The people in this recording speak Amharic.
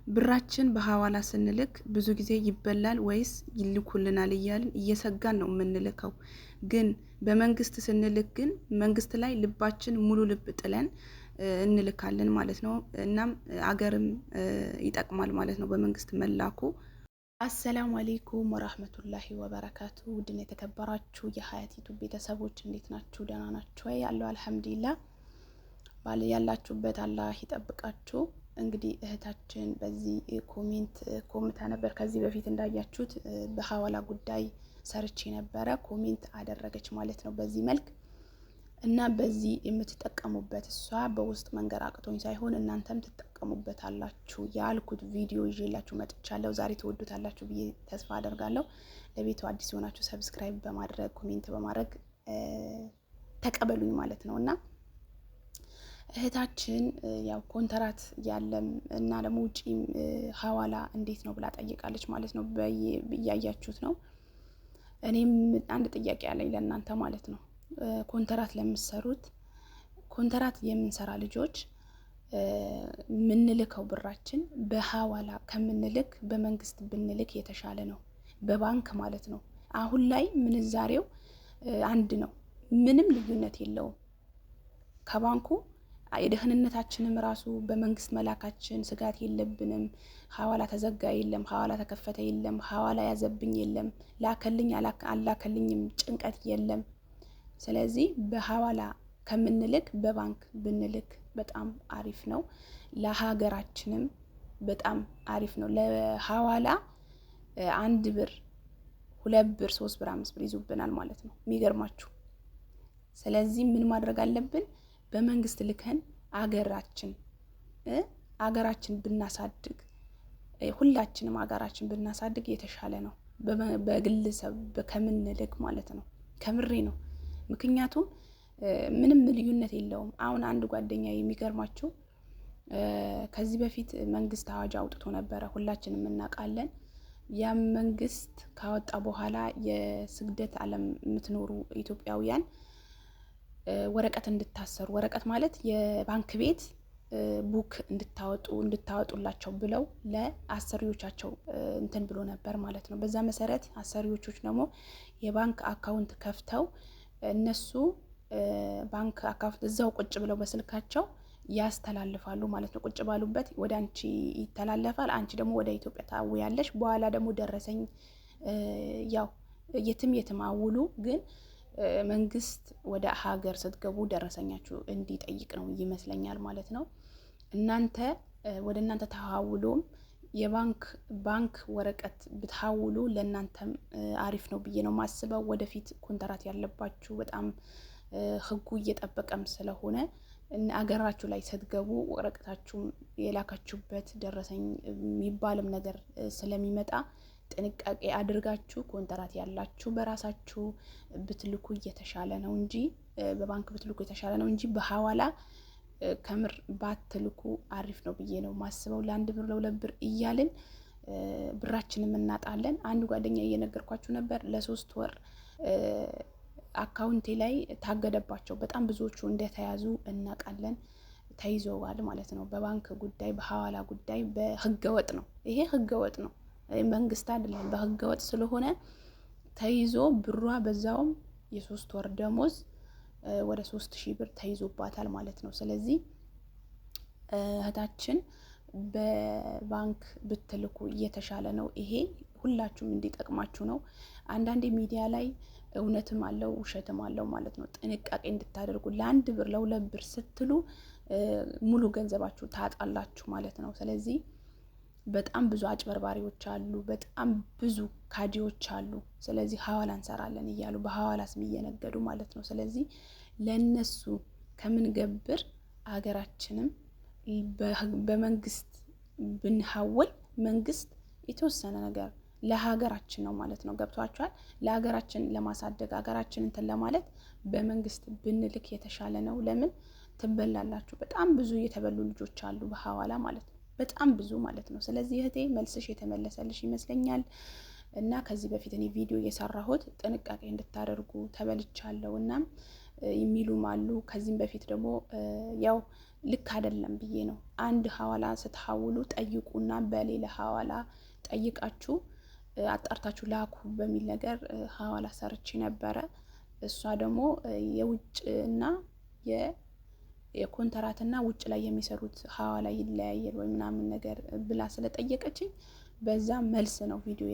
ብራችን በሐዋላ ስንልክ ብዙ ጊዜ ይበላል ወይስ ይልኩልናል እያልን እየሰጋን ነው የምንልከው። ግን በመንግስት ስንልክ ግን መንግስት ላይ ልባችን ሙሉ ልብ ጥለን እንልካለን ማለት ነው። እናም አገርም ይጠቅማል ማለት ነው በመንግስት መላኩ። አሰላሙ አሌይኩም ወራህመቱላሂ ወበረካቱ። ውድና የተከበራችሁ የሀያት ዩቱብ ቤተሰቦች እንዴት ናችሁ? ደህና ናችሁ ወይ? ያለው አልሐምዱሊላህ። ያላችሁበት አላህ ይጠብቃችሁ። እንግዲህ እህታችን በዚህ ኮሜንት ነበር። ከዚህ በፊት እንዳያችሁት በሐዋላ ጉዳይ ሰርቼ ነበረ። ኮሜንት አደረገች ማለት ነው በዚህ መልክ እና በዚህ የምትጠቀሙበት እሷ በውስጥ መንገር አቅቶኝ ሳይሆን እናንተም ትጠቀሙበታላችሁ ያልኩት ቪዲዮ ይዤላችሁ መጥቻለሁ። ዛሬ ትወዱታላችሁ ብዬ ተስፋ አደርጋለሁ። ለቤቱ አዲስ የሆናችሁ ሰብስክራይብ በማድረግ ኮሜንት በማድረግ ተቀበሉኝ ማለት ነው። እና እህታችን ያው ኮንትራት ያለም እና ደግሞ ውጪም ሐዋላ እንዴት ነው ብላ ጠይቃለች ማለት ነው። እያያችሁት ነው። እኔም አንድ ጥያቄ ያለኝ ለእናንተ ማለት ነው። ኮንትራት ለምትሰሩት ኮንትራት የምንሰራ ልጆች የምንልከው ብራችን በሐዋላ ከምንልክ በመንግስት ብንልክ የተሻለ ነው፣ በባንክ ማለት ነው። አሁን ላይ ምንዛሬው አንድ ነው፣ ምንም ልዩነት የለውም ከባንኩ። የደህንነታችንም ራሱ በመንግስት መላካችን ስጋት የለብንም። ሐዋላ ተዘጋ የለም፣ ሐዋላ ተከፈተ የለም፣ ሐዋላ ያዘብኝ የለም፣ ላከልኝ አላከልኝም ጭንቀት የለም። ስለዚህ በሐዋላ ከምንልክ በባንክ ብንልክ በጣም አሪፍ ነው። ለሀገራችንም በጣም አሪፍ ነው። ለሐዋላ 1 ብር 2 ብር 3 ብር 5 ብር ይዙብናል ማለት ነው የሚገርማችሁ። ስለዚህ ምን ማድረግ አለብን? በመንግስት ልከን አገራችን ብናሳድግ፣ ሁላችንም አገራችን ብናሳድግ የተሻለ ነው በግለሰብ ከምንልክ ማለት ነው። ከምሬ ነው። ምክንያቱም ምንም ልዩነት የለውም። አሁን አንድ ጓደኛ የሚገርማችሁ ከዚህ በፊት መንግስት አዋጅ አውጥቶ ነበረ፣ ሁላችንም እናውቃለን። ያም መንግስት ካወጣ በኋላ የስግደት ዓለም የምትኖሩ ኢትዮጵያውያን ወረቀት እንድታሰሩ፣ ወረቀት ማለት የባንክ ቤት ቡክ እንድታወጡላቸው ብለው ለአሰሪዎቻቸው እንትን ብሎ ነበር ማለት ነው። በዛ መሰረት አሰሪዎቹ ደግሞ የባንክ አካውንት ከፍተው እነሱ ባንክ አካውንት እዛው ቁጭ ብለው በስልካቸው ያስተላልፋሉ ማለት ነው። ቁጭ ባሉበት ወደ አንቺ ይተላለፋል። አንቺ ደግሞ ወደ ኢትዮጵያ ታውያለሽ። በኋላ ደግሞ ደረሰኝ ያው የትም አውሉ፣ ግን መንግስት ወደ ሀገር ስትገቡ ደረሰኛችሁ እንዲጠይቅ ነው ይመስለኛል ማለት ነው። እናንተ ወደ እናንተ ተሐውሎም ባንክ ወረቀት ብትሐውሉ ለእናንተም አሪፍ ነው ብዬ ነው ማስበው። ወደፊት ኮንትራት ያለባችሁ በጣም ህጉ እየጠበቀም ስለሆነ አገራችሁ ላይ ስትገቡ ወረቀታችሁም የላካችሁበት ደረሰኝ የሚባልም ነገር ስለሚመጣ ጥንቃቄ አድርጋችሁ ኮንትራት ያላችሁ በራሳችሁ ብትልኩ እየተሻለ ነው እንጂ በባንክ ብትልኩ የተሻለ ነው እንጂ በሐዋላ ከምር ባትልኩ አሪፍ ነው ብዬ ነው ማስበው። ለ1 ብር ለ2 ብር እያልን ብራችንም እናጣለን። አንድ ጓደኛ እየነገርኳችሁ ነበር፣ ለ3 ወር አካውንቴ ላይ ታገደባቸው። በጣም ብዙዎቹ እንደተያዙ እናውቃለን። ተይዘዋል ማለት ነው። በባንክ ጉዳይ፣ በሐዋላ ጉዳይ በህገወጥ ነው። ይሄ ህገወጥ ነው፣ መንግስት አይደለም። በህገወጥ ስለሆነ ተይዞ ብሯ በዛውም የ3 ወር ደሞዝ ወደ 3000 ብር ተይዞባታል ማለት ነው። ስለዚህ እህታችን በባንክ ብትልኩ እየተሻለ ነው። ይሄ ሁላችሁም እንዲጠቅማችሁ ነው። አንዳንዴ ሚዲያ ላይ እውነትም አለው ውሸትም አለው ማለት ነው። ጥንቃቄ እንድታደርጉ። ለ1 ብር ለ2 ብር ስትሉ ሙሉ ገንዘባችሁ ታጣላችሁ ማለት ነው። ስለዚህ በጣም ብዙ አጭበርባሪዎች አሉ፣ በጣም ብዙ ካጂዎች አሉ። ስለዚህ ሐዋላ እንሰራለን እያሉ በሐዋላ ስም እየነገዱ ማለት ነው። ስለዚህ ለነሱ ከምንገብር አገራችንም በመንግስት ብንሐውል መንግስት የተወሰነ ነገር ለሀገራችን ነው ማለት ነው። ገብቷችኋል? ለሀገራችን ለማሳደግ ሀገራችን እንትን ለማለት በመንግስት ብንልክ የተሻለ ነው። ለምን ትበላላችሁ? በጣም ብዙ የተበሉ ልጆች አሉ በሐዋላ ማለት ነው፣ በጣም ብዙ ማለት ነው። ስለዚህ እህቴ መልስሽ የተመለሰልሽ ይመስለኛል። እና ከዚህ በፊት እኔ ቪዲዮ የሰራሁት ጥንቃቄ እንድታደርጉ ተበልቻለሁ እና የሚሉም አሉ። ከዚህም በፊት ደግሞ ያው ልክ አይደለም ብዬ ነው። አንድ ሐዋላ ስትሐውሉ ጠይቁና በሌላ ሐዋላ ጠይቃችሁ አጣርታችሁ ላኩ በሚል ነገር ሐዋላ ሰርቼ ነበረ። እሷ ደግሞ የውጭ እና የኮንትራትና ውጭ ላይ የሚሰሩት ሐዋላ ይለያያል ወይ ምናምን ነገር ብላ ስለጠየቀችኝ በዛ መልስ ነው ቪዲዮ